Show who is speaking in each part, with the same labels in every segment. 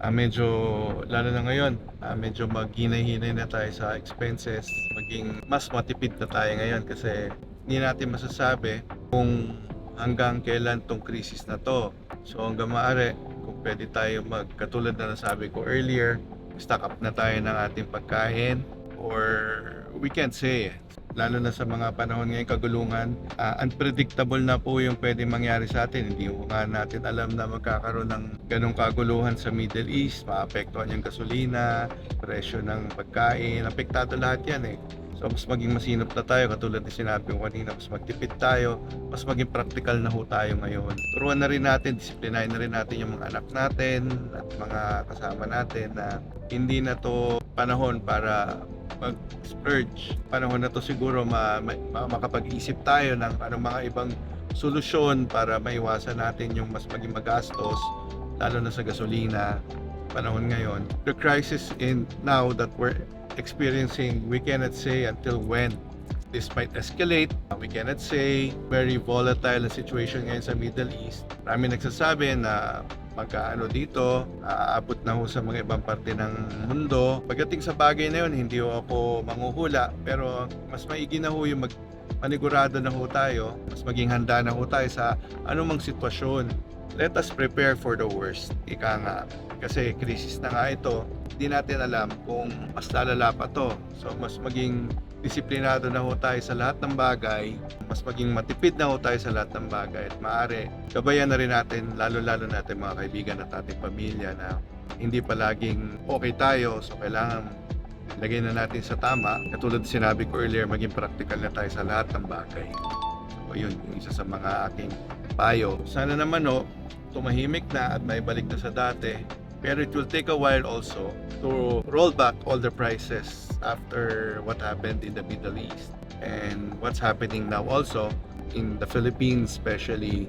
Speaker 1: Medyo lalo na ngayon, medyo maghinay-hinay na tayo sa expenses, maging mas matipid na tayo ngayon kasi hindi natin masasabi kung hanggang kailan tong krisis na 'to. So hanggang maaari, kung puwede tayo katulad na nasabi ko earlier, stock up na tayo ng ating pagkain or we can't say, lalo na sa mga panahon ngayong kagulungan, unpredictable na po yung pwedeng mangyari sa atin. Hindi ko nga natin alam na magkakaroon ng ganong kaguluhan sa Middle East, maapektuhan yung gasolina, presyo ng pagkain, apektado lahat yan eh. So mas maging masinop na tayo, katulad na sinabi ko kanina, mas magtipid tayo, mas maging practical na ho tayo ngayon. Turuan na rin natin, disiplinahin na rin natin yung mga anak natin at mga kasama natin na hindi na to panahon para mag-splurge. Panahon na to siguro makapag-isip tayo ng mga ibang solusyon para maiwasan natin yung mas maging magastos, lalo na sa gasolina panahon ngayon. The crisis now that we're experiencing, we cannot say until when this might escalate. We cannot say. Very volatile na situation ngayon sa Middle East. Marami nagsasabi na magkaano dito, aabot na ho sa mga ibang parte ng mundo. Pagdating sa bagay na yun, hindi ho ako manghuhula, pero mas maigi na ho yung manigurado na ho tayo, mas maging handa na ho tayo sa anumang sitwasyon. Let us prepare for the worst, ika nga. Kasi krisis na nga ito, hindi natin alam kung mas lalala pa to. So mas maging disiplinado na ho tayo sa lahat ng bagay, mas maging matipid na ho tayo sa lahat ng bagay, at maaari gabayan na rin natin, lalo-lalo natin mga kaibigan at ating pamilya na hindi palaging okay tayo. So kailangan lagay na natin sa tama. Katulad sinabi ko earlier, maging practical na tayo sa lahat ng bagay. So yun, yung isa sa mga aking payo. Sana naman tumahimik na at maibalik na sa dati. Pero it will take a while also to roll back all the prices after what happened in the Middle East and what's happening now also in the Philippines, especially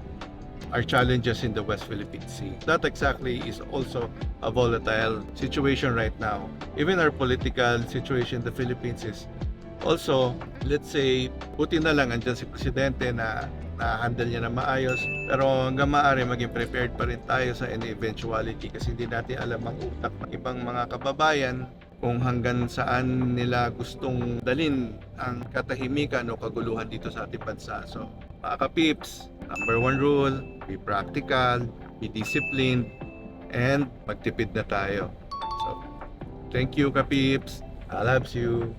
Speaker 1: our challenges in the West Philippine Sea. That exactly is also a volatile situation right now. Even our political situation in the Philippines is also, let's say, buti na lang andyan si Presidente na na-handle niya na maayos, pero hanggang maaari maging prepared pa rin tayo sa any eventuality kasi hindi natin alam ang utak ng ibang mga kababayan kung hanggang saan nila gustong dalin ang katahimikan o kaguluhan dito sa ating bansa. So, mga kapips, number 1 rule, be practical, be disciplined, and magtipid na tayo. So, thank you kapips. I love you.